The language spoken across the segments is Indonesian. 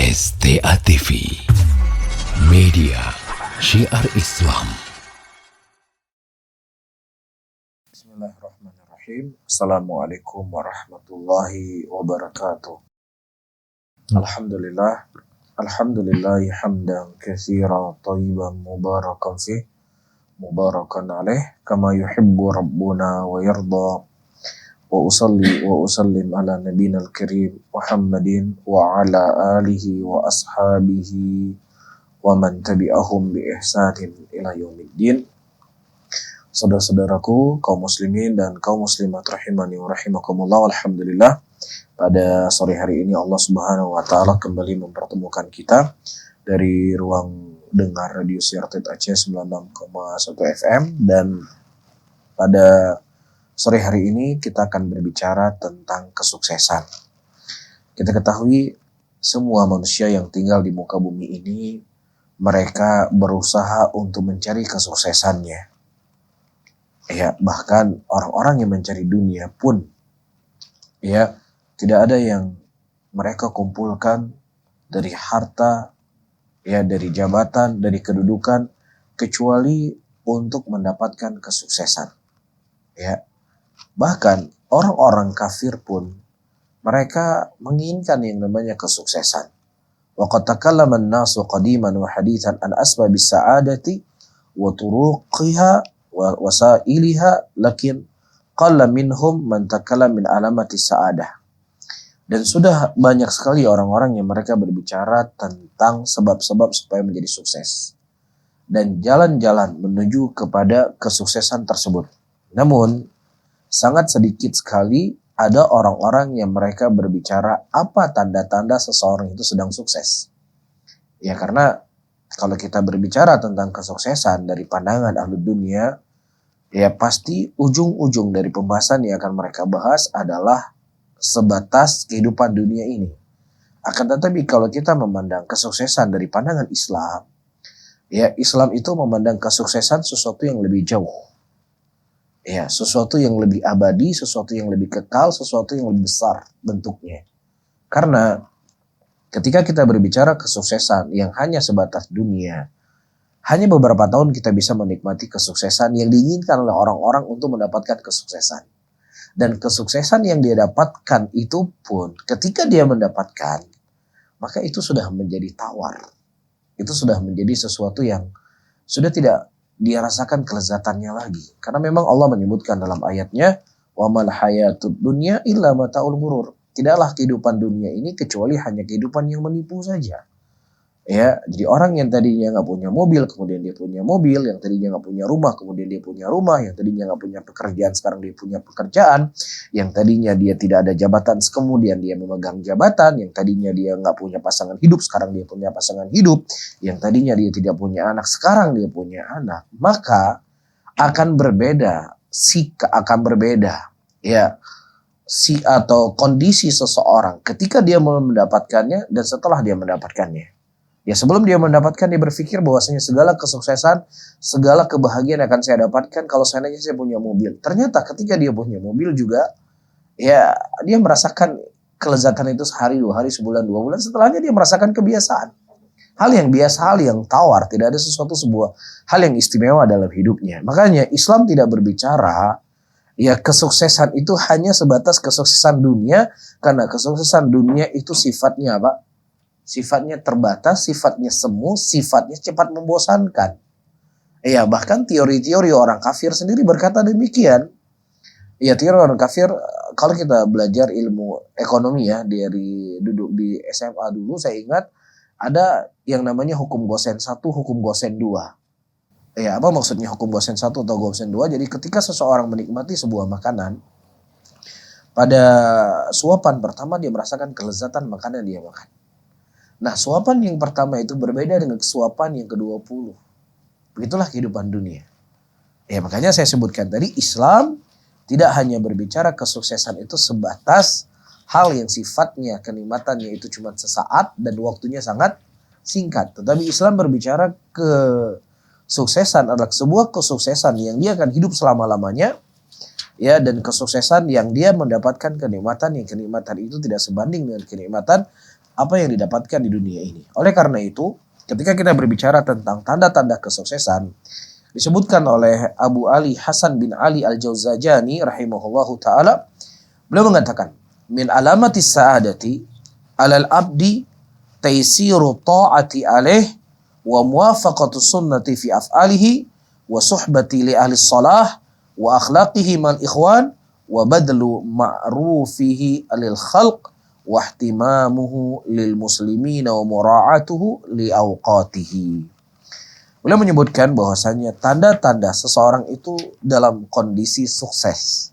STA TV Media Syiar Islam. Bismillahirrahmanirrahim. Assalamualaikum warahmatullahi wabarakatuh. Alhamdulillahi hamdan katsiran thayyiban mubarakan fih, mubarakan alaih kama yuhibbu rabbuna wa yarda. Wa usalli wa usallim ala nabiyina al-karim Muhammadin wa ala alihi wa ashabihi wa man tabi'ahum bi ihsanin ila yaumiddin. Saudara-saudaraku, kaum muslimin dan kaum muslimat rahimani wa rahimakumullah, alhamdulillah pada sore hari ini Allah Subhanahu wa taala kembali mempertemukan kita dari ruang dengar Radio Syiar Aceh 96,1 FM, dan pada sore hari ini kita akan berbicara tentang kesuksesan. Kita ketahui semua manusia yang tinggal di muka bumi ini, mereka berusaha untuk mencari kesuksesannya. Ya, bahkan orang-orang yang mencari dunia pun, ya, tidak ada yang mereka kumpulkan dari harta, ya, dari jabatan, dari kedudukan, kecuali untuk mendapatkan kesuksesan. Ya. Bahkan orang-orang kafir pun mereka menginginkan yang namanya kesuksesan. Wa qad takallama an-nasu qadiman wa hadithan an asbabis sa'adati wa turuqiha wa wasailiha, lakin qalla minhum man takallama min alamati sa'adah. Dan sudah banyak sekali orang-orang yang mereka berbicara tentang sebab-sebab supaya menjadi sukses dan jalan-jalan menuju kepada kesuksesan tersebut. Namun sangat sedikit sekali ada orang-orang yang mereka berbicara apa tanda-tanda seseorang itu sedang sukses. Ya, karena kalau kita berbicara tentang kesuksesan dari pandangan ahli dunia, ya pasti ujung-ujung dari pembahasan yang akan mereka bahas adalah sebatas kehidupan dunia ini. Akan tetapi kalau kita memandang kesuksesan dari pandangan Islam, ya Islam itu memandang kesuksesan sesuatu yang lebih jauh. Ya, sesuatu yang lebih abadi, sesuatu yang lebih kekal, sesuatu yang lebih besar bentuknya. Karena ketika kita berbicara kesuksesan yang hanya sebatas dunia, hanya beberapa tahun kita bisa menikmati kesuksesan yang diinginkan oleh orang-orang untuk mendapatkan kesuksesan. Dan kesuksesan yang dia dapatkan itu pun ketika dia mendapatkan, maka itu sudah menjadi tawar. Itu sudah menjadi sesuatu yang sudah tidak dia rasakan kelezatannya lagi. Karena memang Allah menyebutkan dalam ayatnya, wa mal hayatud dunya illa mataul ghurur. Tidaklah kehidupan dunia ini kecuali hanya kehidupan yang menipu saja. Ya, jadi orang yang tadinya nggak punya mobil, kemudian dia punya mobil, yang tadinya nggak punya rumah, kemudian dia punya rumah, yang tadinya nggak punya pekerjaan, sekarang dia punya pekerjaan, yang tadinya dia tidak ada jabatan, kemudian dia memegang jabatan, yang tadinya dia nggak punya pasangan hidup, sekarang dia punya pasangan hidup, yang tadinya dia tidak punya anak, sekarang dia punya anak. Maka akan berbeda, ya, atau kondisi seseorang ketika dia mendapatkannya dan setelah dia mendapatkannya. Ya, sebelum dia mendapatkan, dia berpikir bahwasanya segala kesuksesan, segala kebahagiaan akan saya dapatkan kalau seandainya saya punya mobil. Ternyata ketika dia punya mobil juga, ya dia merasakan kelezatan itu sehari, 2 hari, sebulan, 2 bulan. Setelahnya dia merasakan kebiasaan. Hal yang biasa, hal yang tawar, tidak ada sesuatu sebuah hal yang istimewa dalam hidupnya. Makanya Islam tidak berbicara ya kesuksesan itu hanya sebatas kesuksesan dunia, karena kesuksesan dunia itu sifatnya apa? Sifatnya terbatas, sifatnya semu, sifatnya cepat membosankan. Ya, bahkan teori-teori orang kafir sendiri berkata demikian. Ya, teori orang kafir, kalau kita belajar ilmu ekonomi ya, dari duduk di SMA dulu, saya ingat ada yang namanya hukum Gosen 1, hukum Gosen 2. Ya, apa maksudnya hukum Gosen 1 atau Gosen 2? Jadi ketika seseorang menikmati sebuah makanan, pada suapan pertama dia merasakan kelezatan makanan yang dia makan. Nah, suapan yang pertama itu berbeda dengan suapan yang ke-20. Begitulah kehidupan dunia. Ya, makanya saya sebutkan tadi, Islam tidak hanya berbicara kesuksesan itu sebatas hal yang sifatnya kenikmatannya itu cuma sesaat dan waktunya sangat singkat. Tetapi Islam berbicara kesuksesan adalah sebuah kesuksesan yang dia akan hidup selama-lamanya. Ya, dan kesuksesan yang dia mendapatkan kenikmatan yang kenikmatan itu tidak sebanding dengan kenikmatan apa yang didapatkan di dunia ini. Oleh karena itu, ketika kita berbicara tentang tanda-tanda kesuksesan, disebutkan oleh Abu Ali Hasan bin Ali Al-Jauzajani rahimahullahu taala, beliau mengatakan, min alamatis sa'adati alal abdi taisiru ta'ati alaih wa muwafaqatu sunnati fi af'alihi wa suhbati li ahli salah wa akhlaqihi mal ikhwan wa badlu ma'rufihi lil khalq wa ihtimamuhu lil muslimina wa mura'atuhu li awqatihi. Beliau menyebutkan bahwasanya tanda-tanda seseorang itu dalam kondisi sukses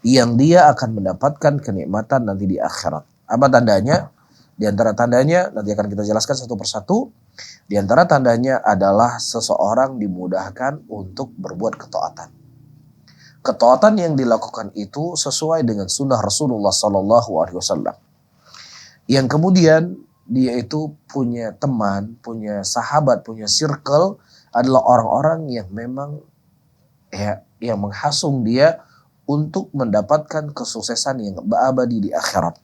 yang dia akan mendapatkan kenikmatan nanti di akhirat. Apa tandanya? Di antara tandanya nanti akan kita jelaskan satu persatu. Di antara tandanya adalah seseorang dimudahkan untuk berbuat ketaatan. Ketaatan yang dilakukan itu sesuai dengan sunnah Rasulullah SAW. Yang kemudian dia itu punya teman, punya sahabat, punya circle, adalah orang-orang yang memang yang menghasung dia untuk mendapatkan kesuksesan yang abadi di akhirat.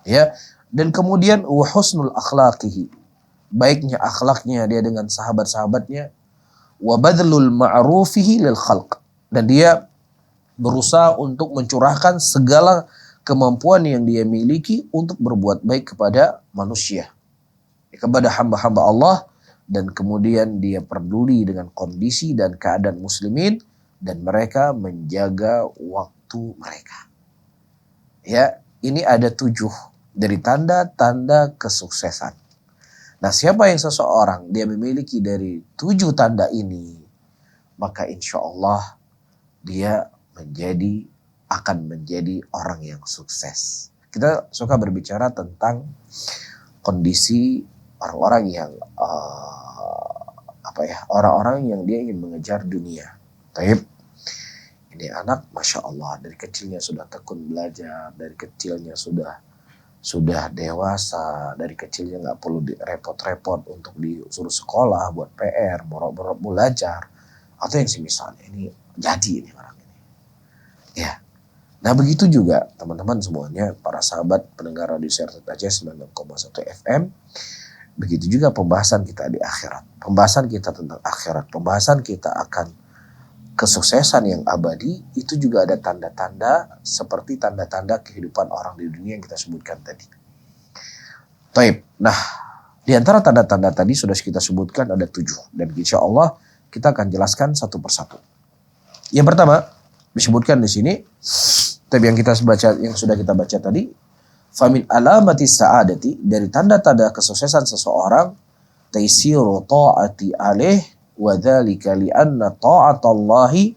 Ya, dan kemudian wa husnul akhlaqihi, baiknya akhlaknya dia dengan sahabat-sahabatnya, wa badlul ma'rufihi lil khalq, dan dia berusaha untuk mencurahkan segala kemampuan yang dia miliki untuk berbuat baik kepada manusia, kepada hamba-hamba Allah, dan kemudian dia peduli dengan kondisi dan keadaan muslimin dan mereka menjaga waktu mereka. Ya, ini ada 7 dari tanda-tanda kesuksesan. Nah, siapa yang seseorang dia memiliki dari 7 tanda ini, maka insya Allah dia akan menjadi orang yang sukses. Kita suka berbicara tentang kondisi orang-orang yang orang-orang yang dia ingin mengejar dunia. Taib, ini anak masya Allah dari kecilnya sudah tekun belajar, dari kecilnya sudah dewasa, dari kecilnya nggak perlu repot-repot untuk disuruh sekolah buat PR, borok-borok belajar atau yang semisalnya. Ini jadi ini orang ini. Ya. Nah begitu juga teman-teman semuanya, para sahabat pendengar Radio Sertet Aceh 96,1 FM. Begitu juga pembahasan kita di akhirat. Pembahasan kita tentang akhirat. Pembahasan kita akan kesuksesan yang abadi. Itu juga ada tanda-tanda seperti tanda-tanda kehidupan orang di dunia yang kita sebutkan tadi. Taib. Nah, di antara tanda-tanda tadi sudah kita sebutkan ada 7. Dan insya Allah kita akan jelaskan satu persatu. Yang pertama disebutkan di sini, tapi yang sudah kita baca tadi, famin alamati sa'adati, dari tanda-tanda kesuksesan seseorang, taisiru ta'ati alaih wa dzalika li anna ta'atallahi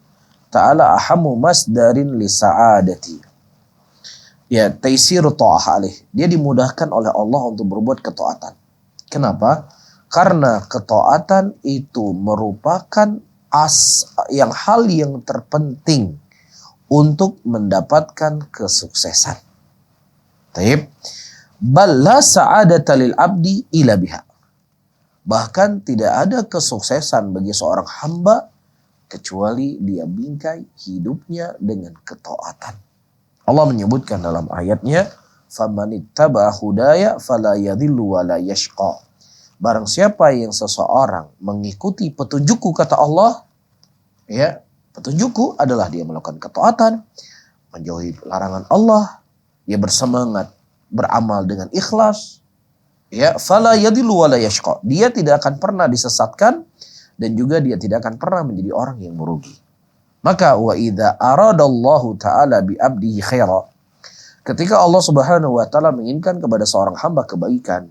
ta'ala ahammu masdarin li sa'adati. Ya, taisiru ta'ah alaih, dia dimudahkan oleh Allah untuk berbuat ketaatan. Kenapa? Karena ketaatan itu merupakan hal yang terpenting untuk mendapatkan kesuksesan. Taib. Bal la sa'adata lil abdi ila biha. Bahkan tidak ada kesuksesan bagi seorang hamba kecuali dia bingkai hidupnya dengan ketaatan. Allah menyebutkan dalam ayatnya, "Famanittaba hudaya fala yadhillu wa la yashqa." Barang siapa yang seseorang mengikuti petunjukku, kata Allah, ya, petunjukku adalah dia melakukan ketaatan, menjauhi larangan Allah, dia bersemangat beramal dengan ikhlas, ya, fala yadillu wala yashqa, dia tidak akan pernah disesatkan dan juga dia tidak akan pernah menjadi orang yang merugi. Maka wa idza aradallahu ta'ala bi abdihi khaira, ketika Allah Subhanahu wa taala menginginkan kepada seorang hamba kebaikan,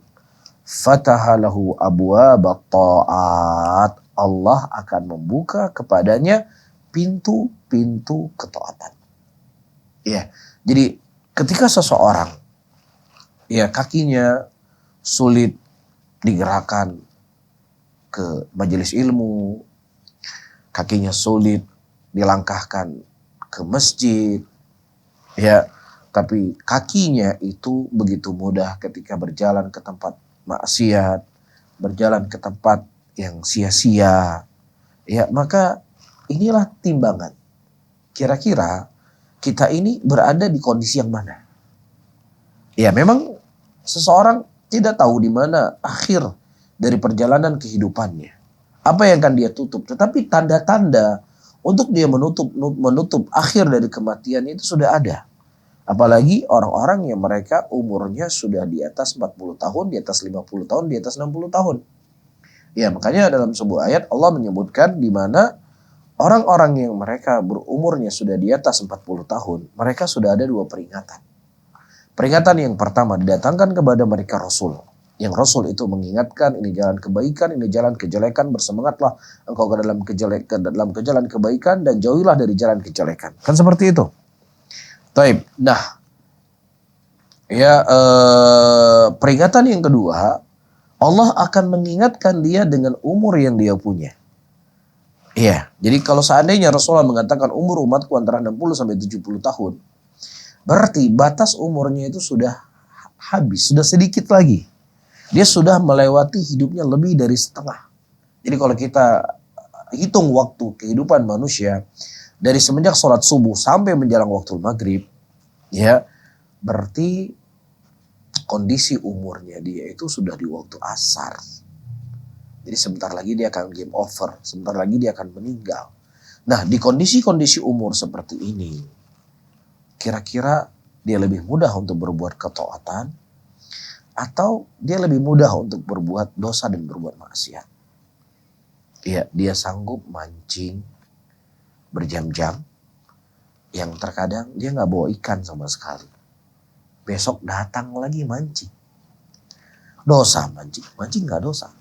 fatahalahu abwabat ta'at, Allah akan membuka kepadanya pintu-pintu ketaatan. Ya, jadi ketika seseorang kakinya sulit digerakkan ke majelis ilmu, kakinya sulit dilangkahkan ke masjid, ya, tapi kakinya itu begitu mudah ketika berjalan ke tempat maksiat, berjalan ke tempat yang sia-sia, ya, maka inilah timbangan. Kira-kira kita ini berada di kondisi yang mana? Ya memang seseorang tidak tahu di mana akhir dari perjalanan kehidupannya. Apa yang akan dia tutup. Tetapi tanda-tanda untuk dia menutup akhir dari kematian itu sudah ada. Apalagi orang-orang yang mereka umurnya sudah di atas 40 tahun, di atas 50 tahun, di atas 60 tahun. Ya, makanya dalam sebuah ayat Allah menyebutkan di mana orang-orang yang mereka berumurnya sudah di atas 40 tahun, mereka sudah ada dua peringatan. Peringatan yang pertama didatangkan kepada mereka Rasul. Yang Rasul itu mengingatkan ini jalan kebaikan, ini jalan kejelekan, bersemangatlah engkau ke dalam jalan kebaikan dan jauhilah dari jalan kejelekan. Kan seperti itu. Taib. Nah, ya peringatan yang kedua, Allah akan mengingatkan dia dengan umur yang dia punya. Iya, jadi kalau seandainya Rasulullah mengatakan umur umatku antara 60 sampai 70 tahun, berarti batas umurnya itu sudah habis, sudah sedikit lagi. Dia sudah melewati hidupnya lebih dari setengah. Jadi kalau kita hitung waktu kehidupan manusia, dari semenjak sholat subuh sampai menjelang waktu maghrib, ya berarti kondisi umurnya dia itu sudah di waktu asar. Jadi sebentar lagi dia akan game over, sebentar lagi dia akan meninggal. Nah, di kondisi-kondisi umur seperti ini, kira-kira dia lebih mudah untuk berbuat ketaatan atau dia lebih mudah untuk berbuat dosa dan berbuat maksiat? Ya, dia sanggup mancing berjam-jam, yang terkadang dia nggak bawa ikan sama sekali. Besok datang lagi mancing. Dosa mancing, mancing nggak dosa.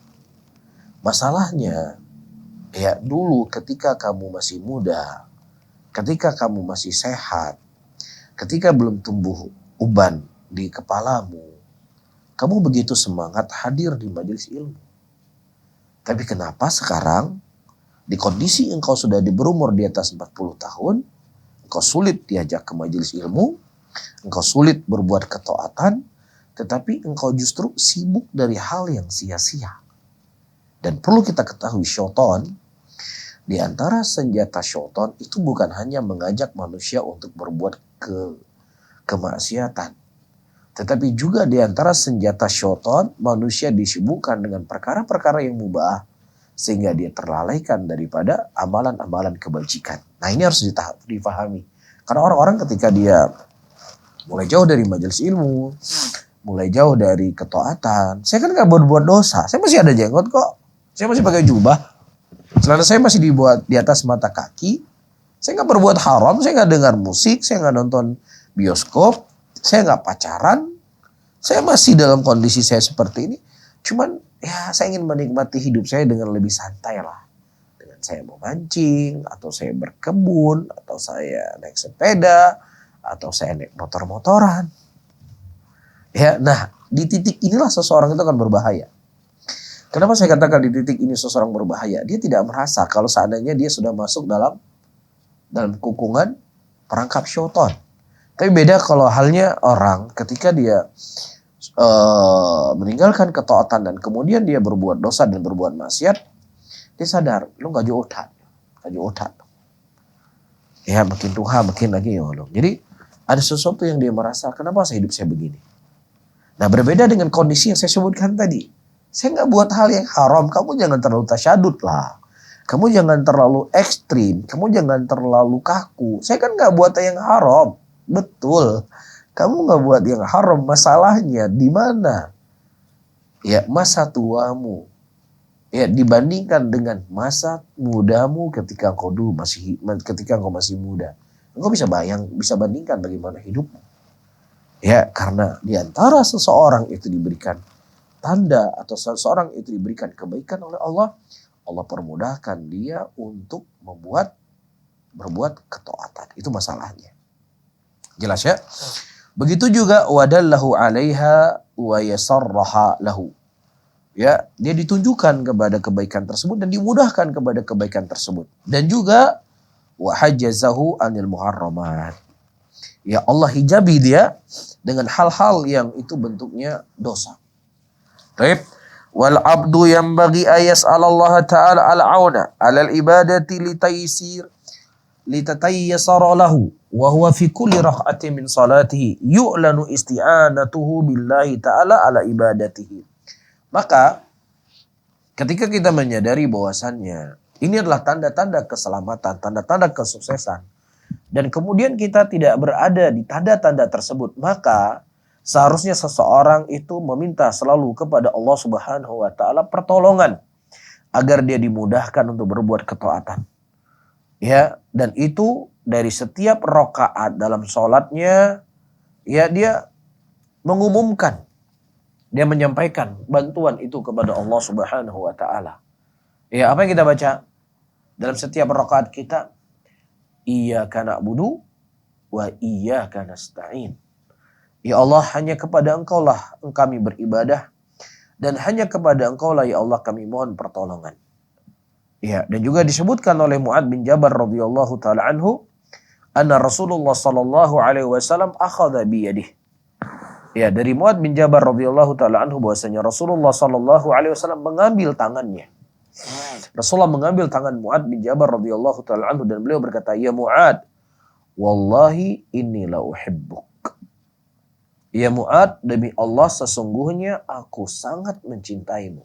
Masalahnya, ya dulu ketika kamu masih muda, ketika kamu masih sehat, ketika belum tumbuh uban di kepalamu, kamu begitu semangat hadir di majelis ilmu. Tapi kenapa sekarang di kondisi engkau sudah berumur di atas 40 tahun, engkau sulit diajak ke majelis ilmu, engkau sulit berbuat ketaatan, tetapi engkau justru sibuk dari hal yang sia-sia. Dan perlu kita ketahui syaitan, di antara senjata syaitan itu bukan hanya mengajak manusia untuk berbuat kemaksiatan, tetapi juga di antara senjata syaitan, manusia disibukkan dengan perkara-perkara yang mubah, sehingga dia terlalaikan daripada amalan-amalan kebajikan. Nah, ini harus difahami. Karena orang-orang ketika dia mulai jauh dari majelis ilmu, mulai jauh dari ketaatan, saya kan gak berbuat dosa, saya masih ada jenggot kok, saya masih pakai jubah, celana saya masih dibuat di atas mata kaki, saya gak berbuat haram, saya gak dengar musik, saya gak nonton bioskop, saya gak pacaran, saya masih dalam kondisi saya seperti ini. Cuman ya saya ingin menikmati hidup saya dengan lebih santai lah. Dengan saya mau mancing, atau saya berkebun, atau saya naik sepeda, atau saya naik motor-motoran. Ya, nah di titik inilah seseorang itu akan berbahaya. Kenapa saya katakan di titik ini seseorang berbahaya? Dia tidak merasa kalau seandainya dia sudah masuk dalam kukungan perangkap syaitan. Tapi beda kalau halnya orang ketika dia meninggalkan ketaatan dan kemudian dia berbuat dosa dan berbuat maksiat, dia sadar, lu gak jodoh, ya makin tua makin lagi ya Allah. Jadi ada sesuatu yang dia merasa, kenapa hidup saya begini? Nah, berbeda dengan kondisi yang saya sebutkan tadi. Saya gak buat hal yang haram, kamu jangan terlalu tasyadud lah. Kamu jangan terlalu ekstrim, kamu jangan terlalu kaku. Saya kan gak buat yang haram, betul. Kamu gak buat yang haram, masalahnya di mana? Ya, masa tuamu. Ya, dibandingkan dengan masa mudamu ketika engkau masih muda. Engkau bisa bandingkan bagaimana hidupmu. Ya, karena di antara seseorang itu diberikan tanda atau seseorang itu diberikan kebaikan oleh Allah, Allah permudahkan dia untuk berbuat ketaatan. Itu masalahnya. Jelas ya? Begitu juga wadallahu 'alaiha wa yasarraha lahu. Ya, dia ditunjukkan kepada kebaikan tersebut dan dimudahkan kepada kebaikan tersebut. Dan juga wa hajjazahu 'anil muharramat. Ya, Allah hijabi dia dengan hal-hal yang itu bentuknya dosa. Baik. Wal 'abdu yanbaghi ayas'al Allah Ta'ala al-'auna 'alal ibadati litaysara lahu wa huwa fi kulli raka'atin min salatihi yu'lanu isti'anatuhu billahi ta'ala ala ibadatihi. Maka ketika kita menyadari bahwasannya ini adalah tanda-tanda keselamatan, tanda-tanda kesuksesan, dan kemudian kita tidak berada di tanda-tanda tersebut, maka seharusnya seseorang itu meminta selalu kepada Allah Subhanahu wa taala pertolongan agar dia dimudahkan untuk berbuat ketaatan. Ya, dan itu dari setiap rakaat dalam sholatnya, ya dia mengumumkan, dia menyampaikan bantuan itu kepada Allah Subhanahu wa taala. Ya, apa yang kita baca dalam setiap rakaat kita? Iyyaka na'budu wa iyyaka nasta'in. Ya Allah, hanya kepada Engkau lah kami beribadah, dan hanya kepada Engkau lah ya Allah kami mohon pertolongan. Ya, dan juga disebutkan oleh Mu'ad bin Jabal radhiyallahu taala anhu, anna Rasulullah sallallahu alaihi wasallam akhadha bi yadihi. Ya, dari Mu'ad bin Jabal radhiyallahu taala anhu bahwasanya Rasulullah sallallahu alaihi wasallam mengambil tangannya. Rasulullah mengambil tangan Mu'ad bin Jabal radhiyallahu taala anhu dan beliau berkata, "Ya Mu'ad, wallahi inni la uhibbuk." Ya Mu'ad, demi Allah sesungguhnya aku sangat mencintaimu.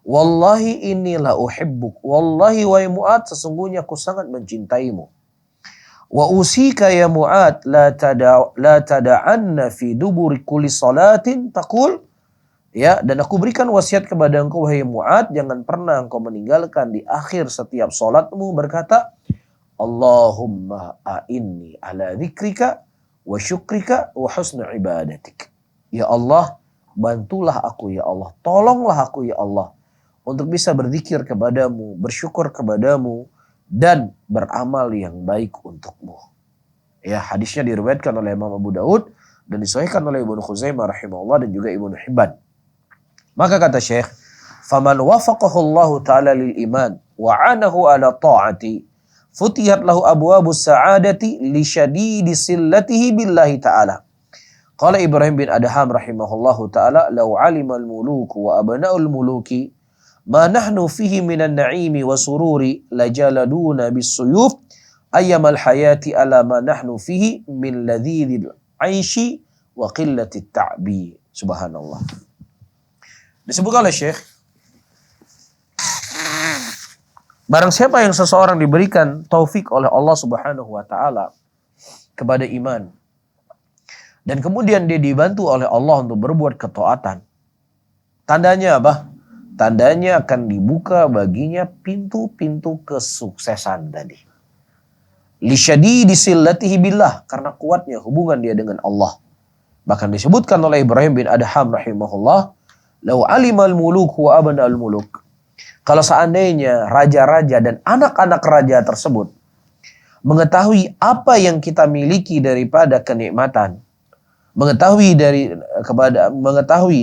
Wallahi inni la uhibbuk. Wallahi wa Mu'ad, sesungguhnya aku sangat mencintaimu. Wa usika ya Mu'ad la tada'anna fi duburi kulli salatin taqul. Ya, dan aku berikan wasiat kepada engkau wahai Mu'ad, jangan pernah engkau meninggalkan di akhir setiap salatmu berkata, Allahumma a'inni ala dzikrika wa syukrika wa husna ibadatik. Ya Allah, bantulah aku ya Allah, tolonglah aku ya Allah untuk bisa berzikir kepadamu, bersyukur kepadamu, dan beramal yang baik untukmu. Ya, hadisnya diriwayatkan oleh Imam Abu Daud dan disahihkan oleh Ibnu Khuzaimah rahimahullah dan juga Ibnu Hibban. Maka kata Syekh, "Faman wafaqahu Allah taala lil iman wa 'anahu ala ta'ati, futihat lahu abwabus sa'adati li syadidi sillatihi billahi ta'ala." Qala Ibrahim bin Adham rahimahullahu taala, "Law 'alimal muluku wa abna'ul muluki ma nahnu fihi minan na'imi wa sururi lajaladuna bisuyuf ayyamal hayati ala ma nahnu fihi min ladhidil aishi wa qillatit ta'bi." Subhanallah. Disebutkan oleh Syekh, barang siapa yang seseorang diberikan taufik oleh Allah Subhanahu wa taala kepada iman, dan kemudian dia dibantu oleh Allah untuk berbuat ketaatan, tandanya apa? Tandanya akan dibuka baginya pintu-pintu kesuksesan tadi. Lisyadidi sillatihi billah, karena kuatnya hubungan dia dengan Allah. Bahkan disebutkan oleh Ibrahim bin Adham rahimahullah, "Lau alimal muluk wa abna'ul muluk." Kalau seandainya raja-raja dan anak-anak raja tersebut mengetahui apa yang kita miliki daripada kenikmatan, mengetahui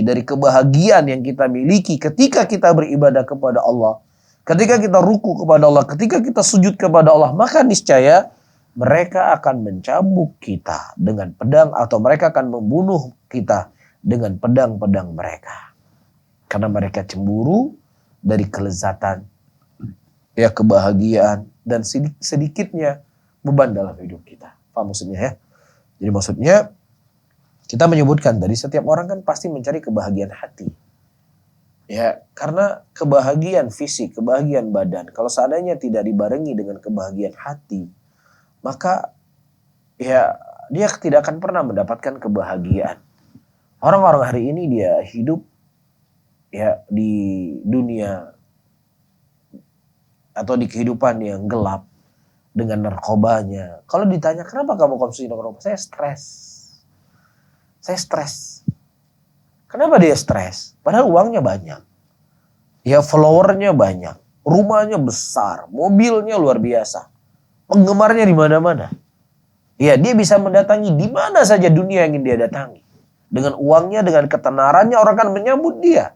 dari kebahagiaan yang kita miliki ketika kita beribadah kepada Allah, ketika kita ruku kepada Allah, ketika kita sujud kepada Allah, maka niscaya mereka akan mencambuk kita dengan pedang, atau mereka akan membunuh kita dengan pedang-pedang mereka. Karena mereka cemburu dari kelezatan, ya kebahagiaan, dan sedikitnya beban dalam hidup kita. Paham maksudnya ya? Jadi maksudnya, kita menyebutkan tadi setiap orang kan pasti mencari kebahagiaan hati. Ya, karena kebahagiaan fisik, kebahagiaan badan, kalau seandainya tidak dibarengi dengan kebahagiaan hati, maka ya dia tidak akan pernah mendapatkan kebahagiaan. Orang-orang hari ini dia hidup ya di dunia atau di kehidupan yang gelap dengan narkobanya. Kalau ditanya kenapa kamu konsumsi narkoba? Saya stres. Kenapa dia stres? Padahal uangnya banyak. Ya followernya banyak. Rumahnya besar. Mobilnya luar biasa. Penggemarnya di mana-mana. Ya dia bisa mendatangi di mana saja dunia yang ingin dia datangi. Dengan uangnya, dengan ketenarannya orang akan menyambut dia.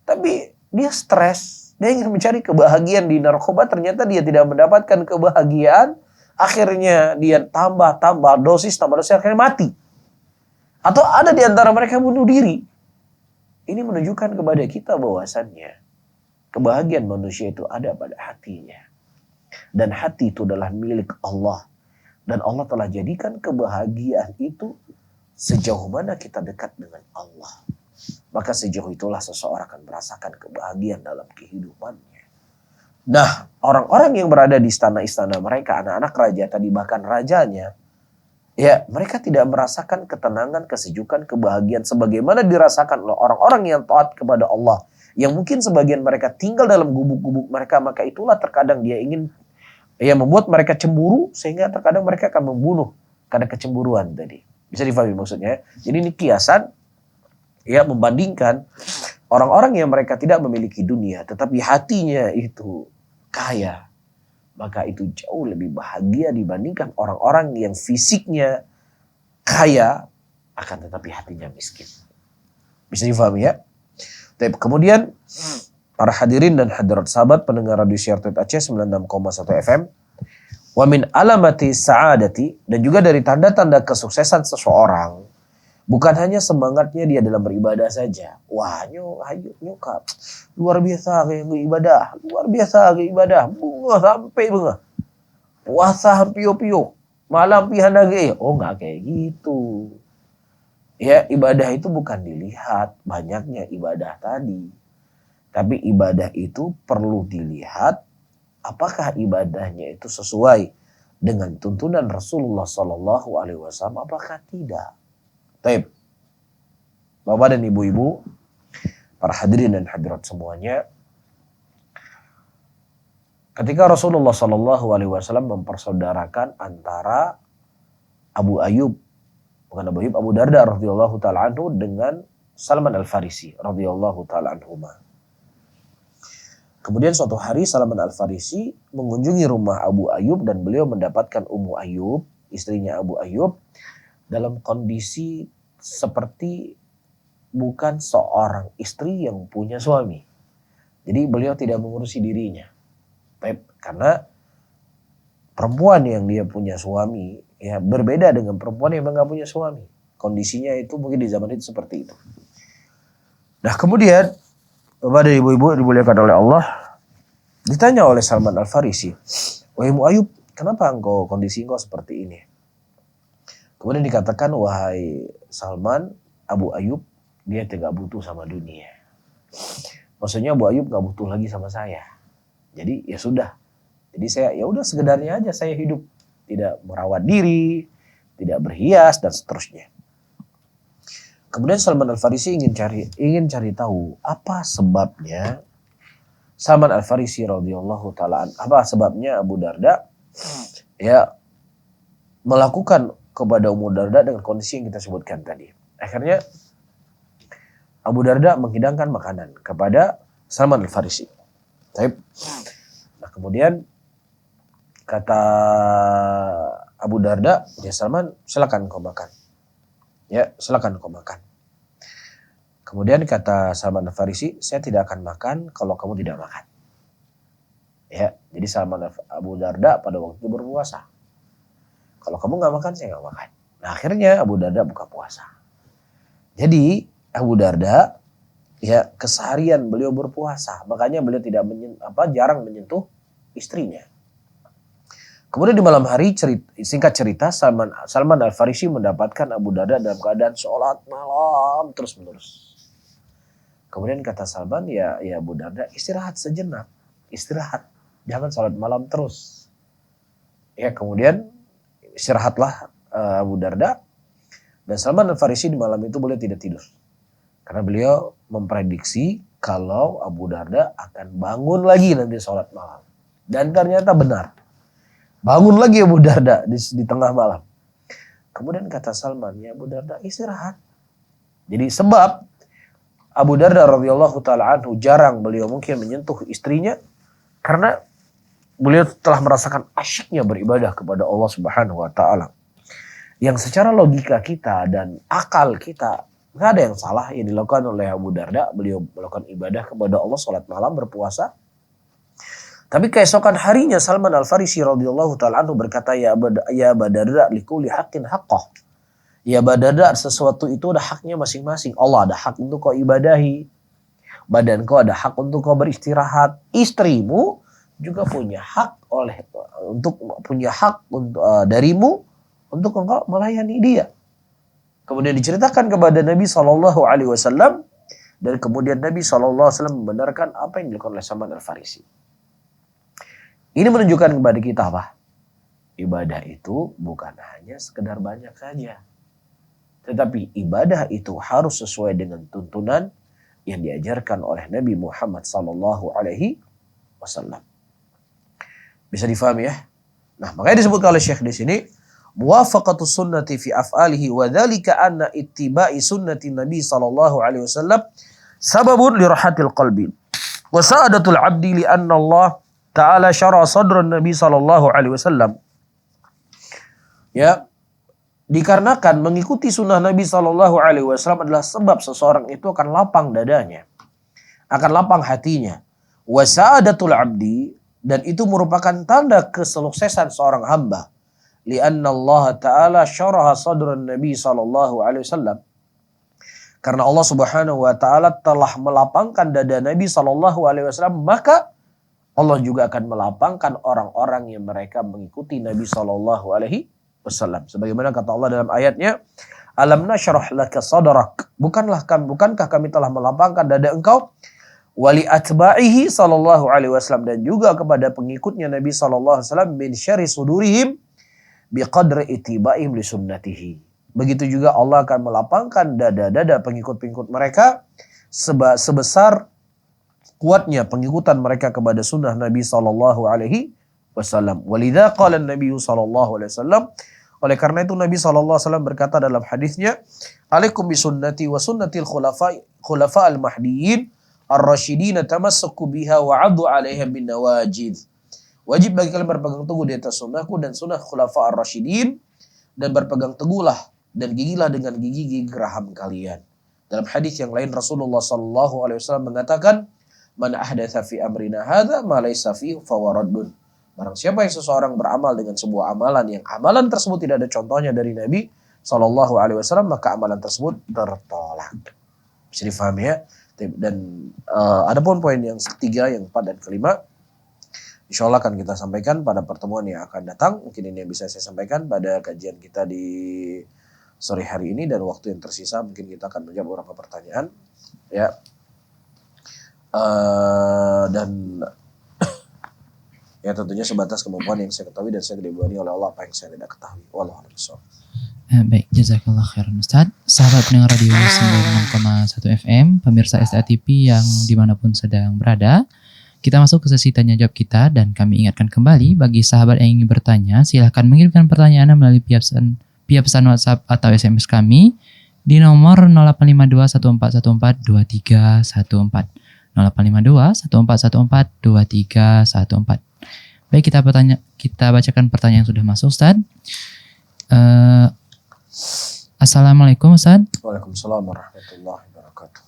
Tapi dia stres. Dia ingin mencari kebahagiaan di narkoba. Ternyata dia tidak mendapatkan kebahagiaan. Akhirnya dia tambah dosis, akhirnya mati. Atau ada di antara mereka bunuh diri. Ini menunjukkan kepada kita bahwasannya kebahagiaan manusia itu ada pada hatinya. Dan hati itu adalah milik Allah. Dan Allah telah jadikan kebahagiaan itu sejauh mana kita dekat dengan Allah. Maka sejauh itulah seseorang akan merasakan kebahagiaan dalam kehidupannya. Nah, orang-orang yang berada di istana-istana mereka, anak-anak raja tadi, bahkan rajanya, ya mereka tidak merasakan ketenangan, kesejukan, kebahagiaan sebagaimana dirasakan oleh orang-orang yang taat kepada Allah. Yang mungkin sebagian mereka tinggal dalam gubuk-gubuk mereka, maka itulah terkadang dia ingin membuat mereka cemburu, sehingga terkadang mereka akan membunuh karena kecemburuan tadi. Bisa difahami maksudnya? Jadi ini kiasan membandingkan orang-orang yang mereka tidak memiliki dunia tetapi hatinya itu kaya, maka itu jauh lebih bahagia dibandingkan orang-orang yang fisiknya kaya akan tetapi hatinya miskin. Bisa difahami ya? Kemudian para hadirin dan hadirat sahabat pendengar Radio Syiar Aceh 96,1 FM. Wa min alamati sa'adati, dan juga dari tanda-tanda kesuksesan seseorang bukan hanya semangatnya dia dalam beribadah saja. Wah, nyokap luar biasa kayak ibadah, luar biasa kayak ibadah, bunga sampai bunga. Puasa pio-pio, malam pihan lagi. Oh, enggak kayak gitu. Ya, ibadah itu bukan dilihat banyaknya ibadah tadi. Tapi ibadah itu perlu dilihat apakah ibadahnya itu sesuai dengan tuntunan Rasulullah Sallallahu Alaihi Wasallam, apakah tidak. Taib, Bapak dan Ibu-ibu, para hadirin dan hadirat semuanya, ketika Rasulullah Sallallahu Alaihi Wasallam mempersaudarakan antara Abu Darda radhiyallahu taala anhu dengan Salman Al-Farisi radhiyallahu taala anhuma. Kemudian suatu hari Salman Al-Farisi mengunjungi rumah Abu Ayyub dan beliau mendapatkan Ummu Ayyub, istrinya Abu Ayyub, dalam kondisi seperti bukan seorang istri yang punya suami. Jadi beliau tidak mengurusi dirinya. Karena perempuan yang dia punya suami ya berbeda dengan perempuan yang nggak punya suami. Kondisinya itu mungkin di zaman itu seperti itu. Nah, kemudian Bapak dan Ibu-ibu dimuliakan oleh Allah, ditanya oleh Salman Al-Farisi, "Wahai Ummu Ayyub, kenapa kondisi engkau seperti ini?" Kemudian dikatakan, "Wahai Salman, Abu Ayyub dia tidak butuh sama dunia." Maksudnya Abu Ayyub gak butuh lagi sama saya. Jadi ya sudah. Jadi saya ya udah sekedarnya aja saya hidup, tidak merawat diri, tidak berhias dan seterusnya. Kemudian Salman Al-Farisi ingin cari tahu apa sebabnya Salman Al-Farisi radhiyallahu taala, apa sebabnya Abu Darda melakukan kepada Ummu Darda dengan kondisi yang kita sebutkan tadi. Akhirnya Abu Darda menghidangkan makanan kepada Salman Al-Farisi. Nah, kemudian kata Abu Darda, "Ya Salman, silakan kau makan." Ya, silakan kau makan. Kemudian kata Salman Al-Farisi, "Saya tidak akan makan kalau kamu tidak makan." Ya, jadi Abu Darda pada waktu itu berpuasa. Kalau kamu nggak makan, saya nggak makan. Nah, akhirnya Abu Darda buka puasa. Jadi Abu Darda ya keseharian beliau berpuasa, makanya beliau jarang menyentuh istrinya. Kemudian di malam hari, singkat cerita, Salman Al-Farisi mendapatkan Abu Darda dalam keadaan sholat malam terus-menerus. Kemudian kata Salman, ya Abu Darda, istirahat sejenak, istirahat, jangan sholat malam terus. Ya, kemudian istirahatlah Abu Darda, dan Salman Al-Farisi di malam itu beliau tidak tidur. Karena beliau memprediksi kalau Abu Darda akan bangun lagi nanti sholat malam. Dan ternyata benar. Bangun lagi Abu Darda di tengah malam. Kemudian kata Salman, ya Abu Darda istirahat. Jadi sebab Abu Darda radhiyallahu taala anhu jarang beliau mungkin menyentuh istrinya karena beliau telah merasakan asyiknya beribadah kepada Allah Subhanahu wa taala. Yang secara logika kita dan akal kita nggak ada yang salah yang dilakukan oleh Abu Darda. Beliau melakukan ibadah kepada Allah, sholat malam, berpuasa. Tapi keesokan harinya Salman Al-Farisi radhiyallahu taala anhu berkata, ya Abu Darda, likulli haqqin haqqah. Ya Abu Darda, sesuatu itu ada haknya masing-masing. Allah ada hak untuk kau ibadahi. Badan kau ada hak untuk kau beristirahat. Istrimu juga punya hak darimu untuk engkau melayani dia. Kemudian diceritakan kepada Nabi SAW, dan kemudian Nabi SAW membenarkan apa yang dilakukan oleh Salman Al-Farisi. Ini menunjukkan kepada kita apa? Ibadah itu bukan hanya sekedar banyak saja. Tetapi ibadah itu harus sesuai dengan tuntunan yang diajarkan oleh Nabi Muhammad SAW. Bisa difahami ya? Nah, makanya disebutkan oleh Syekh di sini, muwafaqatus sunnati fi af'alihi wa dzalika anna ittiba'i sunnati Nabi sallallahu alaihi wasallam sababun li rahatil qalbi wa sa'adatul 'abdi li anna Allah ta'ala syara sadran Nabi sallallahu alaihi wasallam. Ya, dikarenakan mengikuti sunnah Nabi sallallahu alaihi wasallam adalah sebab seseorang itu akan lapang dadanya, akan lapang hatinya. Wa sa'adatul 'abdi, dan itu merupakan tanda kesuksesan seorang hamba. Lianna Allah Ta'ala syaraha sadran Nabi sallallahu alaihi wasallam. Karena Allah Subhanahu wa taala telah melapangkan dada Nabi sallallahu alaihi wasallam, maka Allah juga akan melapangkan orang-orang yang mereka mengikuti Nabi sallallahu alaihi wasallam. Sebagaimana kata Allah dalam ayatnya, "Alam nashrah laka sadrak." Bukankah kami telah melapangkan dada engkau? Wali atba'ihi sallallahu alaihi wasallam, dan juga kepada pengikutnya Nabi sallallahu alaihi wasallam, min syarri sudurihim biqadri itiba'ihim li sunnatihi. Begitu juga Allah akan melapangkan dada-dada pengikut-pengikut mereka sebesar kuatnya pengikutan mereka kepada sunnah Nabi sallallahu alaihi wasallam. Walidha qala an-nabiy sallallahu alaihi wasallam, oleh karena itu Nabi sallallahu alaihi wasallam berkata dalam hadisnya, "Alaikum bi sunnati wa sunnatil khulafa al-mahdiyyin ar-rasyidin tamassaku biha wa 'addu 'alaiha bin nawajid." Wajib bagi kalian berpegang teguh di atas sunnahku dan sunnah khulafa ar-rasyidin, dan berpegang teguhlah dan gigilah dengan gigi-gigi geraham kalian. Dalam hadis yang lain Rasulullah sallallahu alaihi wasallam mengatakan, "Man ahdatsa fi amrina hadza ma laysa fihi fawaraddun." Barang siapa yang seseorang beramal dengan sebuah amalan yang amalan tersebut tidak ada contohnya dari Nabi sallallahu alaihi wasallam, maka amalan tersebut tertolak. Bisa difahami ya? Dan adapun poin yang ketiga, yang keempat dan kelima, insyaallah akan kita sampaikan pada pertemuan yang akan datang. Mungkin ini yang bisa saya sampaikan pada kajian kita di sore hari ini, dan waktu yang tersisa mungkin kita akan menjawab beberapa pertanyaan. Ya, dan ya tentunya sebatas kemampuan yang saya ketahui, dan saya dibebani oleh Allah apa yang saya tidak ketahui. Wallahu a'lam bishawab. Baik, jazakallah khairan Ustaz. Sahabat pendengar radio 96,1 FM, pemirsa STA TV yang dimanapun sedang berada, kita masuk ke sesi tanya jawab kita, dan kami ingatkan kembali bagi sahabat yang ingin bertanya, silahkan mengirimkan pertanyaan melalui via pesan WhatsApp atau SMS kami di nomor 085214142314 085214142314. Baik, kita bacakan pertanyaan yang sudah masuk, Ustaz. Assalamualaikum Ustaz. Waalaikumsalam warahmatullahi wabarakatuh.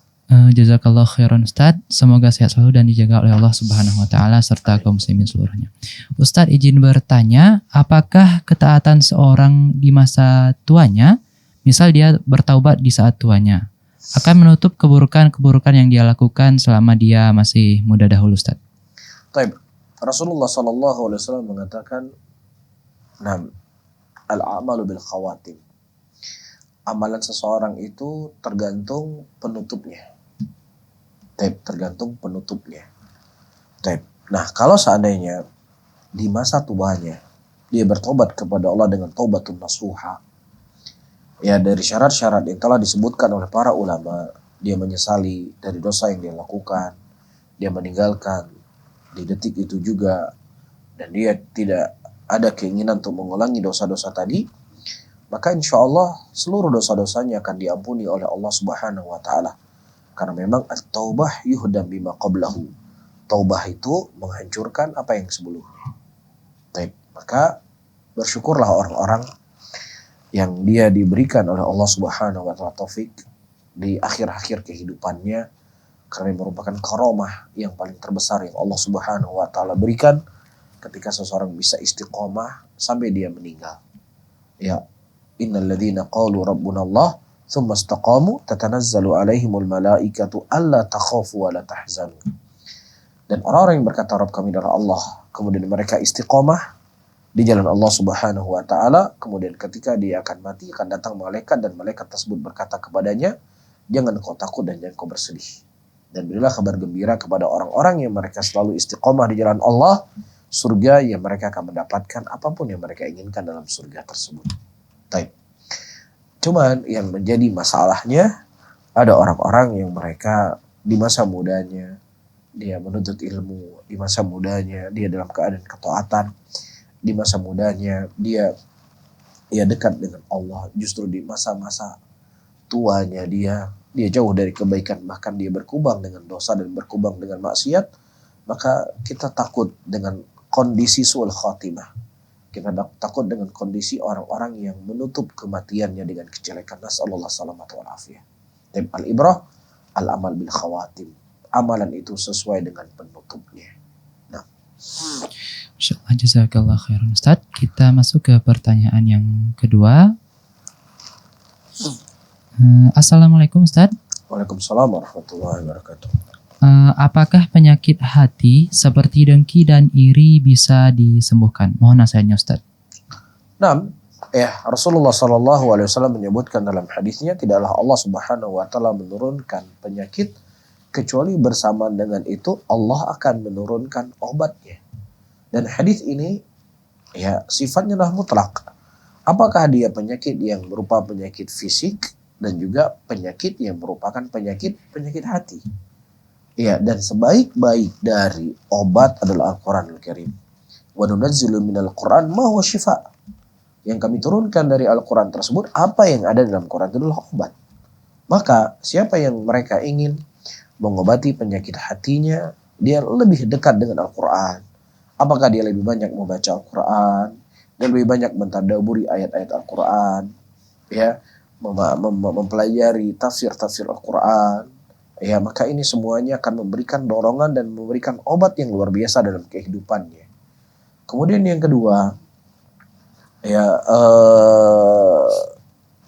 Jazakallah khairan Ustaz. Semoga sehat selalu dan dijaga oleh Allah Subhanahu wa taala serta kaum muslimin seluruhnya. Ustaz, izin bertanya, apakah ketaatan seorang di masa tuanya, misal dia bertaubat di saat tuanya, akan menutup keburukan-keburukan yang dia lakukan selama dia masih muda dahulu, Ustaz? Taib. Rasulullah sallallahu alaihi wasallam mengatakan, "Nam al-a'malu bil khawatim." Amalan seseorang itu tergantung penutupnya. Taib, tergantung penutupnya. Taib. Nah, kalau seandainya di masa tuanya dia bertobat kepada Allah dengan taubatun nasuha, ya dari syarat-syarat yang telah disebutkan oleh para ulama, dia menyesali dari dosa yang dia lakukan, dia meninggalkan di detik itu juga, dan dia tidak ada keinginan untuk mengulangi dosa-dosa tadi, maka insya Allah seluruh dosa-dosanya akan diampuni oleh Allah Subhanahu wa taala. Karena memang at-taubah yuhdam bima qablahu. Taubah itu menghancurkan apa yang sebelumnya. Baik, maka bersyukurlah orang-orang yang dia diberikan oleh Allah Subhanahu wa taala taufik di akhir-akhir kehidupannya, karena merupakan karamah yang paling terbesar yang Allah Subhanahu wa taala berikan ketika seseorang bisa istiqomah sampai dia meninggal. Ya, innal ladzina qalu rabbuna Allah tsumma istaqamu tatanazzalu alaihimul malaikatu alla takhafu wa la tahzanu. Dan orang-orang yang berkata Rabb kami adalah Allah, kemudian mereka istiqomah di jalan Allah Subhanahu wa taala, kemudian ketika dia akan mati akan datang malaikat dan malaikat tersebut berkata kepadanya, jangan kau takut dan jangan kau bersedih. Dan berilah kabar gembira kepada orang-orang yang mereka selalu istiqomah di jalan Allah, surga yang mereka akan mendapatkan apapun yang mereka inginkan dalam surga tersebut. Baik. Cuman yang menjadi masalahnya ada orang-orang yang mereka di masa mudanya dia menuntut ilmu, di masa mudanya dia dalam keadaan ketaatan, di masa mudanya dia dekat dengan Allah, justru di masa-masa tuanya dia jauh dari kebaikan, bahkan dia berkubang dengan dosa dan berkubang dengan maksiat, maka kita takut dengan kondisi su'ul khatimah. Kita takut dengan kondisi orang-orang yang menutup kematiannya dengan kejelekan. Nasallallahu salamata wal afiyah. Al-ibrah al-amal bil khawatim. Amalan itu sesuai dengan penutupnya. Nah, Insyaallah, jazakallah khairan Ustaz. Kita masuk ke pertanyaan yang kedua. Assalamualaikum Ustaz. Waalaikumsalam warahmatullahi wabarakatuh. Apakah penyakit hati seperti dengki dan iri bisa disembuhkan? Mohon nasihatnya Ustaz. Nah, Rasulullah SAW menyebutkan dalam hadisnya, tidaklah Allah Subhanahu wa taala menurunkan penyakit kecuali bersamaan dengan itu Allah akan menurunkan obatnya. Dan hadis ini sifatnya adalah mutlak. Apakah dia penyakit yang berupa penyakit fisik dan juga penyakit yang merupakan penyakit hati. Ya, dan sebaik-baik dari obat adalah Al-Quranul Karim. Wa nunazzilu minal Quran ma huwa shifa. Yang kami turunkan dari Al-Quran tersebut, apa yang ada dalam Quran itu adalah obat. Maka siapa yang mereka ingin mengobati penyakit hatinya, dia lebih dekat dengan Al-Quran. Apakah dia lebih banyak membaca Al-Quran, dan lebih banyak mentadaburi ayat-ayat Al-Quran, mempelajari tafsir-tafsir Al-Quran, maka ini semuanya akan memberikan dorongan dan memberikan obat yang luar biasa dalam kehidupannya. Kemudian yang kedua,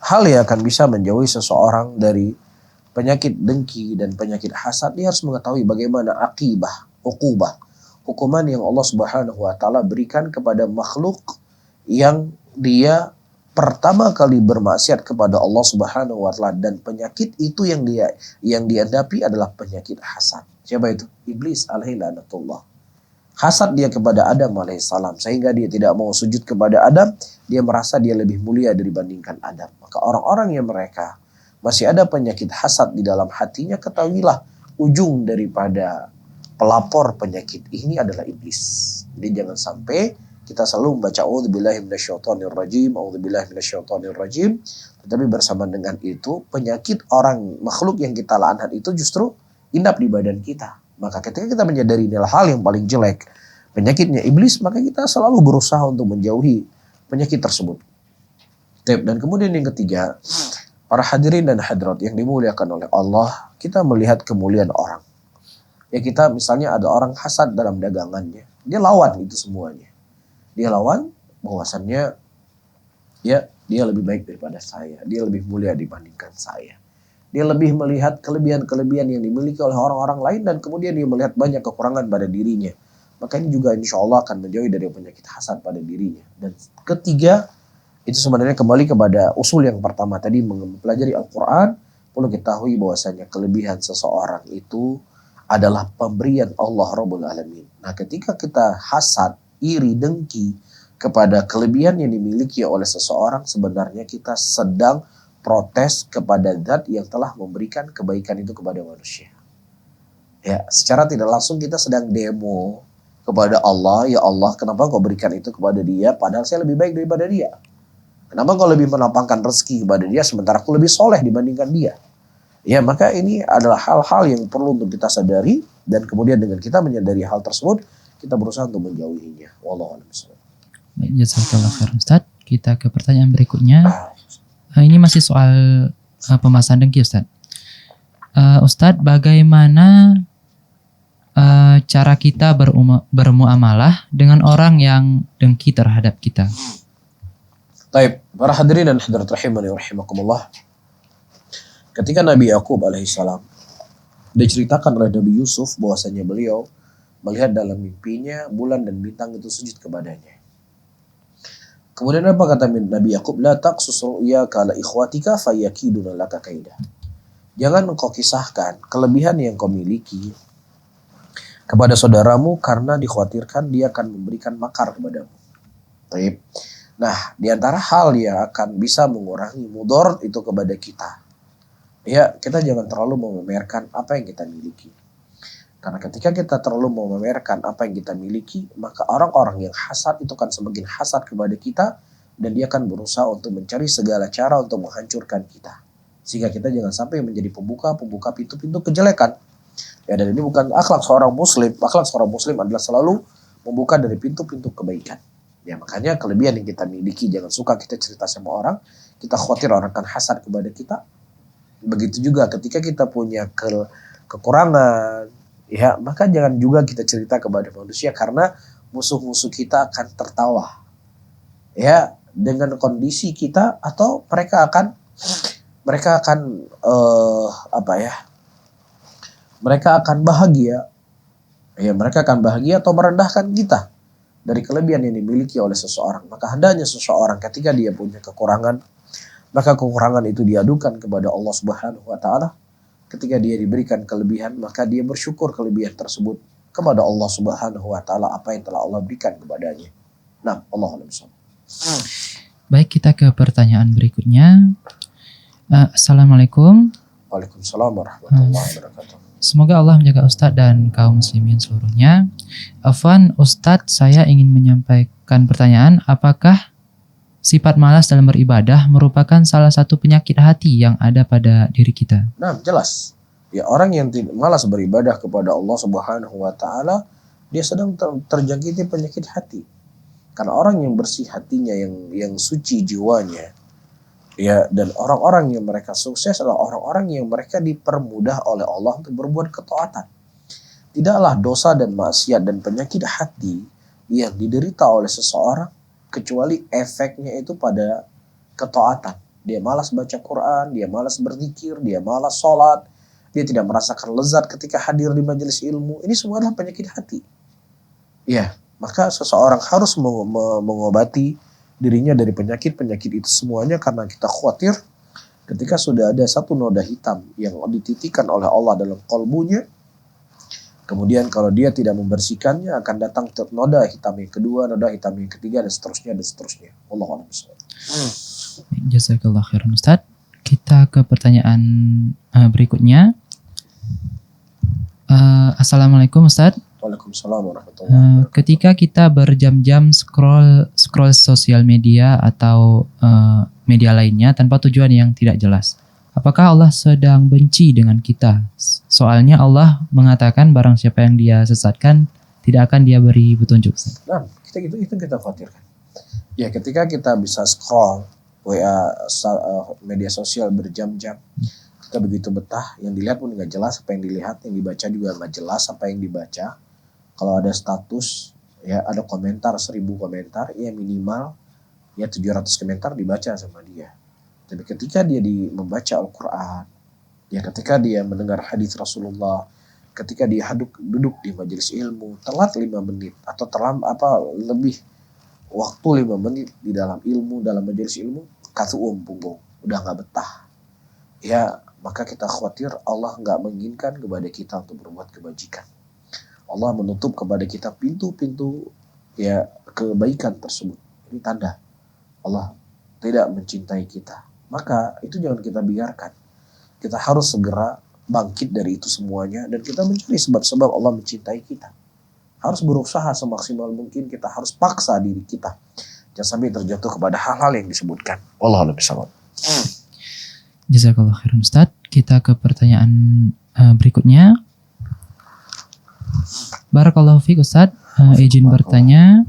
hal yang akan bisa menjauhi seseorang dari penyakit dengki dan penyakit hasad, dia harus mengetahui bagaimana uqubah, hukuman yang Allah Subhanahu wa taala berikan kepada makhluk yang dia pertama kali bermaksiat kepada Allah Subhanahu wa taala, dan penyakit itu yang dihadapi adalah penyakit hasad. Siapa itu? Iblis alaihi laknatullah. Hasad dia kepada Adam alaihissalam, sehingga dia tidak mau sujud kepada Adam, dia merasa dia lebih mulia dibandingkan Adam. Maka orang-orang yang mereka masih ada penyakit hasad di dalam hatinya, ketahuilah ujung daripada pelapor penyakit ini adalah iblis. Jadi jangan sampai kita selalu membaca a'udzubillahi minasyaitonirrajim, a'udzubillahi minasyaitonirrajim, tetapi bersama dengan itu penyakit orang makhluk yang kita laknat itu justru inap di badan kita. Maka ketika kita menyadari inilah hal yang paling jelek, penyakitnya iblis, maka kita selalu berusaha untuk menjauhi penyakit tersebut. Dan kemudian yang ketiga, para hadirin dan hadirat yang dimuliakan oleh Allah, kita melihat kemuliaan orang. Ya, kita misalnya ada orang hasad dalam dagangannya, dia lawan itu semuanya. Dia lawan bahwasannya dia lebih baik daripada saya, dia lebih mulia dibandingkan saya. Dia lebih melihat kelebihan-kelebihan yang dimiliki oleh orang-orang lain, dan kemudian dia melihat banyak kekurangan pada dirinya. Maka ini juga insya Allah akan menjauhi dari penyakit hasad pada dirinya. Dan ketiga, itu sebenarnya kembali kepada usul yang pertama tadi, mempelajari Al-Quran. Perlu ketahui bahwasanya kelebihan seseorang itu adalah pemberian Allah Rabbul Alamin. Nah, ketika kita hasad, iri, dengki kepada kelebihan yang dimiliki oleh seseorang, sebenarnya kita sedang protes kepada zat yang telah memberikan kebaikan itu kepada manusia. Ya, secara tidak langsung kita sedang demo kepada Allah, ya Allah, kenapa kau berikan itu kepada dia padahal saya lebih baik daripada dia? Kenapa kau lebih melapangkan rezeki kepada dia sementara aku lebih soleh dibandingkan dia? Ya, maka ini adalah hal-hal yang perlu untuk kita sadari, dan kemudian dengan kita menyadari hal tersebut, kita berusaha untuk menjauhinya. Wallahu a'lam bishawab. Jazakallah khairan Ustaz. Kita ke pertanyaan berikutnya. Ini masih soal pembahasan dengki Ustaz. Ustaz, bagaimana cara kita bermuamalah dengan orang yang dengki terhadap kita? Baik, para hadirin dan hadirat rahimani wa rahimakumullah. Ketika Nabi Yakub alaihissalam diceritakan oleh Nabi Yusuf bahwasanya beliau melihat dalam mimpinya bulan dan bintang itu sujud kepadanya. Kemudian apa kata Nabi Yakub? La taqsus ru'yaka ala ikhwatika fayakiduna laka kaidah. Jangan engkau kisahkan kelebihan yang kau miliki kepada saudaramu karena dikhawatirkan dia akan memberikan makar kepadamu. Baik. Nah, di antara hal yang akan bisa mengurangi mudarat itu kepada kita, ya kita jangan terlalu memamerkan apa yang kita miliki. Karena ketika kita terlalu memamerkan apa yang kita miliki, maka orang-orang yang hasad itu akan semakin hasad kepada kita dan dia akan berusaha untuk mencari segala cara untuk menghancurkan kita. Sehingga kita jangan sampai menjadi pembuka pintu-pintu kejelekan. Ya, dan ini bukan akhlak seorang muslim. Akhlak seorang muslim adalah selalu membuka dari pintu-pintu kebaikan. Ya, makanya kelebihan yang kita miliki jangan suka kita cerita sama orang. Kita khawatir orang akan hasad kepada kita. Begitu juga ketika kita punya kekurangan, ya, maka jangan juga kita cerita kepada manusia karena musuh-musuh kita akan tertawa. Ya, dengan kondisi kita atau mereka akan mereka akan bahagia. Ya, mereka akan bahagia atau merendahkan kita dari kelebihan yang dimiliki oleh seseorang. Maka hendaknya seseorang ketika dia punya kekurangan, maka kekurangan itu diadukan kepada Allah Subhanahu wa taala. Ketika dia diberikan kelebihan, maka dia bersyukur kelebihan tersebut kepada Allah Subhanahu wa taala apa yang telah Allah berikan kepadanya. Nah, Allahu a'lam. Baik, kita ke pertanyaan berikutnya. Assalamualaikum. Waalaikumsalam warahmatullahi wabarakatuh. Semoga Allah menjaga Ustadz dan kaum muslimin seluruhnya. Afwan, Ustadz, saya ingin menyampaikan pertanyaan, apakah sifat malas dalam beribadah merupakan salah satu penyakit hati yang ada pada diri kita? Nah, jelas. Ya, orang yang malas beribadah kepada Allah Subhanahu wa taala, dia sedang terjangkiti penyakit hati. Karena orang yang bersih hatinya, yang suci jiwanya, ya, dan orang-orang yang mereka sukses adalah orang-orang yang mereka dipermudah oleh Allah untuk berbuat ketaatan. Tidaklah dosa dan maksiat dan penyakit hati yang diderita oleh seseorang kecuali efeknya itu pada ketaatan. Dia malas baca Quran, dia malas berzikir, dia malas sholat, dia tidak merasakan lezat ketika hadir di majelis ilmu. Ini semua adalah penyakit hati. Ya, maka seseorang harus mengobati dirinya dari penyakit-penyakit itu semuanya karena kita khawatir ketika sudah ada satu noda hitam yang dititikan oleh Allah dalam kalbunya, kemudian kalau dia tidak membersihkannya akan datang noda hitam yang kedua, noda hitam yang ketiga, dan seterusnya dan seterusnya. Wallahu a'lam. Jazakallah khairan Ustadz. Kita ke pertanyaan berikutnya. Assalamualaikum Ustadz. Waalaikumsalam warahmatullahi wabarakatuh. Ketika kita berjam-jam scroll sosial media atau media lainnya tanpa tujuan yang tidak jelas, apakah Allah sedang benci dengan kita? Soalnya Allah mengatakan barang siapa yang dia sesatkan tidak akan dia beri petunjuk. Nah, itu kita khawatirkan. Ya, ketika kita bisa scroll WA media sosial berjam-jam, kita begitu betah, yang dilihat pun nggak jelas apa yang dilihat, yang dibaca juga nggak jelas apa yang dibaca. Kalau ada status, ya ada komentar 1000 komentar, ya minimal ya 700 komentar dibaca sama dia. Tapi ketika dia membaca Al-Quran, ya ketika dia mendengar hadis Rasulullah, ketika dia duduk di majelis ilmu, telat 5 menit atau lebih waktu 5 menit di dalam ilmu, dalam majelis ilmu, punggung, udah nggak betah. Ya, maka kita khawatir Allah nggak menginginkan kepada kita untuk berbuat kebajikan. Allah menutup kepada kita pintu-pintu ya kebaikan tersebut. Ini tanda Allah tidak mencintai kita. Maka itu jangan kita biarkan. Kita harus segera bangkit dari itu semuanya dan kita mencari sebab-sebab Allah mencintai kita. Harus berusaha semaksimal mungkin, kita harus paksa diri kita. Jangan sampai terjatuh kepada hal-hal yang disebutkan. Wallahu a'lam. Jazakallah khairan Ustadz. Kita ke pertanyaan berikutnya. Barakallahu fiik Ustadz, izin bertanya,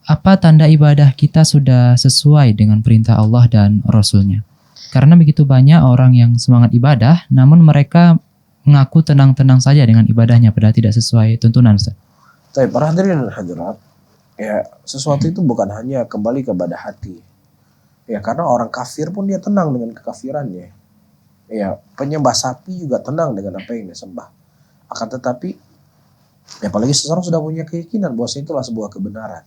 apa tanda ibadah kita sudah sesuai dengan perintah Allah dan Rasulnya? Karena begitu banyak orang yang semangat ibadah, namun mereka mengaku tenang-tenang saja dengan ibadahnya padahal tidak sesuai tuntunan Ustaz. Baik, para hadirin dan hadirat, ya sesuatu itu bukan hanya kembali kepada hati. Ya, karena orang kafir pun dia tenang dengan kekafirannya. Ya, penyembah sapi juga tenang dengan apa yang dia sembah. Akan tetapi Ya, apalagi seseorang sudah punya keyakinan bahwa itulah sebuah kebenaran.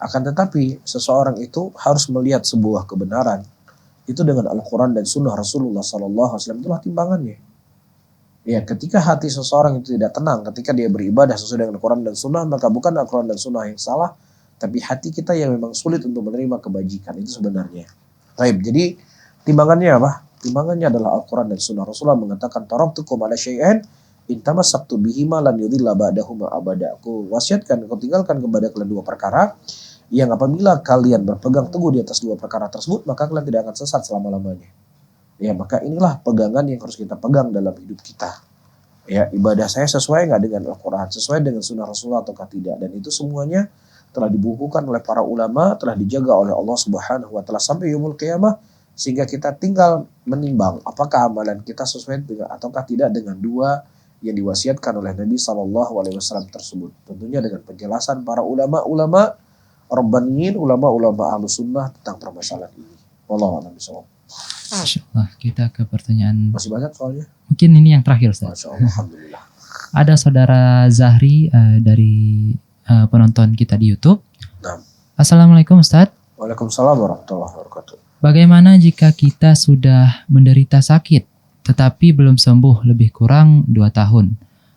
Akan tetapi seseorang itu harus melihat sebuah kebenaran itu dengan Al-Quran dan Sunnah Rasulullah SAW, itulah timbangannya. Ya, ketika hati seseorang itu tidak tenang, ketika dia beribadah sesuai dengan Al-Quran dan Sunnah, maka bukan Al-Quran dan Sunnah yang salah, tapi hati kita yang memang sulit untuk menerima kebajikan, itu sebenarnya. Baik, jadi timbangannya apa? Timbangannya adalah Al-Quran dan Sunnah. Rasulullah mengatakan, taraktukum ala syai'an in tamassaktu bihima lan yudhilla ba'dahuma abada. Aku wasiatkan, aku tinggalkan kepada kalian dua perkara, yang apabila kalian berpegang teguh di atas dua perkara tersebut, maka kalian tidak akan sesat selama-lamanya. Ya, maka inilah pegangan yang harus kita pegang dalam hidup kita. Ya, ibadah saya sesuai nggak dengan Al-Quran, sesuai dengan Sunnah Rasulullah ataukah tidak. Dan itu semuanya telah dibukukan oleh para ulama, telah dijaga oleh Allah Subhanahu wa Ta'ala sampai yaumul qiyamah, sehingga kita tinggal menimbang apakah amalan kita sesuai dengan ataukah tidak dengan dua yang diwasiatkan oleh Nabi SAW tersebut. Tentunya dengan penjelasan para ulama-ulama Rabbaniyin, ulama-ulama Ahlus Sunnah tentang permasalahan ini. Wallahu a'lam bishawab. Masya Allah, kita ke pertanyaan. Masih banyak soalnya. Mungkin ini yang terakhir, Ustaz. Masya Allah, alhamdulillah. Ada saudara Zahri dari penonton kita di YouTube. Nah. Assalamualaikum, Ustaz. Waalaikumsalam warahmatullahi wabarakatuh. Bagaimana jika kita sudah menderita sakit, tetapi belum sembuh lebih kurang 2 tahun?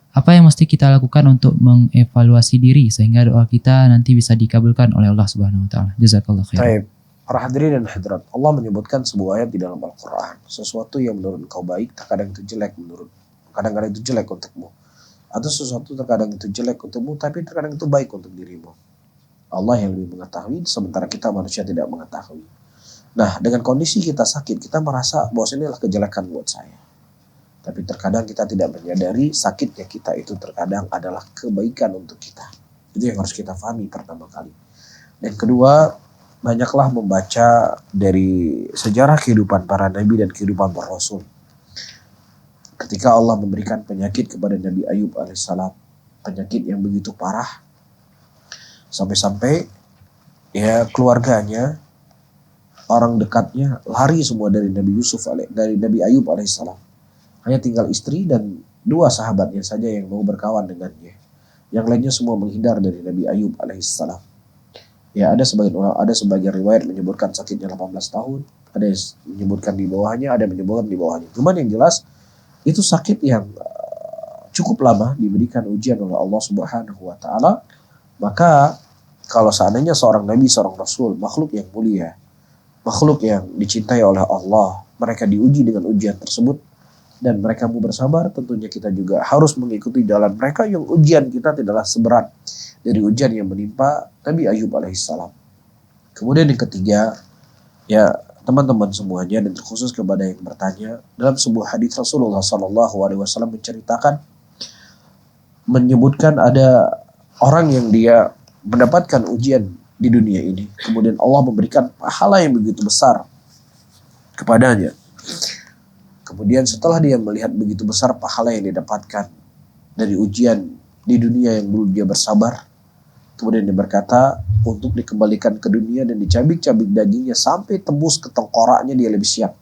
Apa yang mesti kita lakukan untuk mengevaluasi diri sehingga doa kita nanti bisa dikabulkan oleh Allah Subhanahu wa Ta'ala? Jazakallah khair. Baik. Para hadirin dan hadirat, Allah menyebutkan sebuah ayat di dalam Al-Quran. Sesuatu yang menurut engkau baik, terkadang itu jelek kadang-kadang itu jelek untukmu. Atau sesuatu terkadang itu jelek untukmu, tapi terkadang itu baik untuk dirimu. Allah yang lebih mengetahui, sementara kita manusia tidak mengetahui. Nah, dengan kondisi kita sakit, kita merasa bahwa inilah kejelekan buat saya. Tapi terkadang kita tidak menyadari sakitnya kita itu terkadang adalah kebaikan untuk kita. Itu yang harus kita pahami pertama kali. Dan kedua, banyaklah membaca dari sejarah kehidupan para nabi dan kehidupan para rasul. Ketika Allah memberikan penyakit kepada Nabi Ayub alaihissalam, penyakit yang begitu parah, sampai-sampai ya keluarganya, orang dekatnya lari semua dari Nabi Ayub alaihissalam. Hanya tinggal istri dan 2 sahabatnya saja yang mau berkawan dengannya. Yang lainnya semua menghindar dari Nabi Ayub alaihissalam. Ya, ada sebagian riwayat menyebutkan sakitnya 18 tahun, ada yang menyebutkan di bawahnya, ada yang menyebutkan di bawahnya. Cuman yang jelas itu sakit yang cukup lama diberikan ujian oleh Allah Subhanahu wa Ta'ala. Maka kalau seandainya seorang nabi, seorang rasul, makhluk yang mulia, makhluk yang dicintai oleh Allah, mereka diuji dengan ujian tersebut dan mereka mau bersabar, tentunya kita juga harus mengikuti jalan mereka yang ujian kita tidaklah seberat dari ujian yang menimpa Nabi Ayub alaihissalam. Kemudian yang ketiga, ya teman-teman semuanya dan terkhusus kepada yang bertanya, dalam sebuah hadis Rasulullah SAW menyebutkan ada orang yang dia mendapatkan ujian di dunia ini, kemudian Allah memberikan pahala yang begitu besar kepadanya. Kemudian setelah dia melihat begitu besar pahala yang didapatkan dari ujian di dunia yang dulu dia bersabar, kemudian dia berkata untuk dikembalikan ke dunia dan dicabik-cabik dagingnya sampai tembus ke tengkoraknya, dia lebih siap.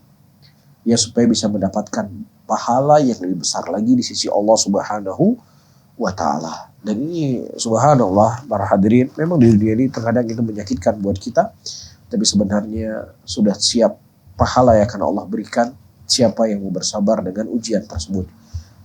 Ya, supaya bisa mendapatkan pahala yang lebih besar lagi di sisi Allah Subhanahu wa Ta'ala. Dan ini subhanallah para hadirin, memang di dunia ini terkadang itu menyakitkan buat kita, tapi sebenarnya sudah siap pahala yang akan Allah berikan siapa yang mau bersabar dengan ujian tersebut.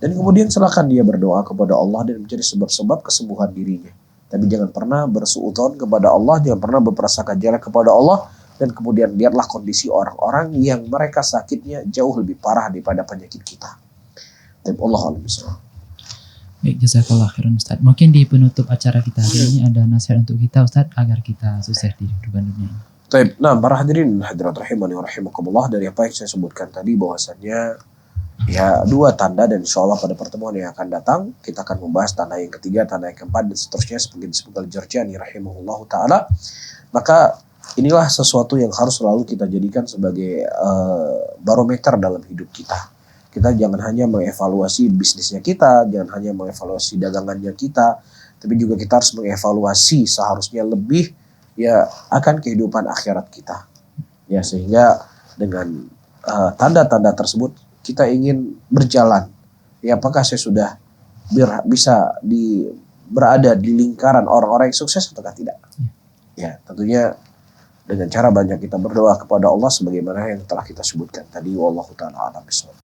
Dan kemudian silakan dia berdoa kepada Allah dan mencari sebab-sebab kesembuhan dirinya. Tapi jangan pernah bersuudzon kepada Allah, jangan pernah berprasangka jelek kepada Allah, dan kemudian lihatlah kondisi orang-orang yang mereka sakitnya jauh lebih parah daripada penyakit kita. Tapi Allah alam bisawab. Baik, jazakallah khairan Ustaz. Mungkin di penutup acara kita hari ini ada nasihat untuk kita Ustaz agar kita sukses di kehidupan dunia ini. Nah, para hadirin hadirat rahimani wa rahimakumullah, dari apa yang saya sebutkan tadi bahwasannya ya 2 tanda, dan insya Allah pada pertemuan yang akan datang kita akan membahas tanda yang ketiga, tanda yang keempat dan seterusnya seperti disebut Al-Jurjani rahimahullahu ta'ala. Maka inilah sesuatu yang harus selalu kita jadikan sebagai barometer dalam hidup kita. Kita jangan hanya mengevaluasi bisnisnya kita, jangan hanya mengevaluasi dagangannya kita, tapi juga kita harus mengevaluasi seharusnya lebih ya akan kehidupan akhirat kita. Ya, sehingga dengan tanda-tanda tersebut kita ingin berjalan. Ya, apakah saya sudah bisa berada di lingkaran orang-orang yang sukses ataukah tidak? Ya, tentunya dengan cara banyak kita berdoa kepada Allah sebagaimana yang telah kita sebutkan tadi. Wallahu taala a'lam bishawab.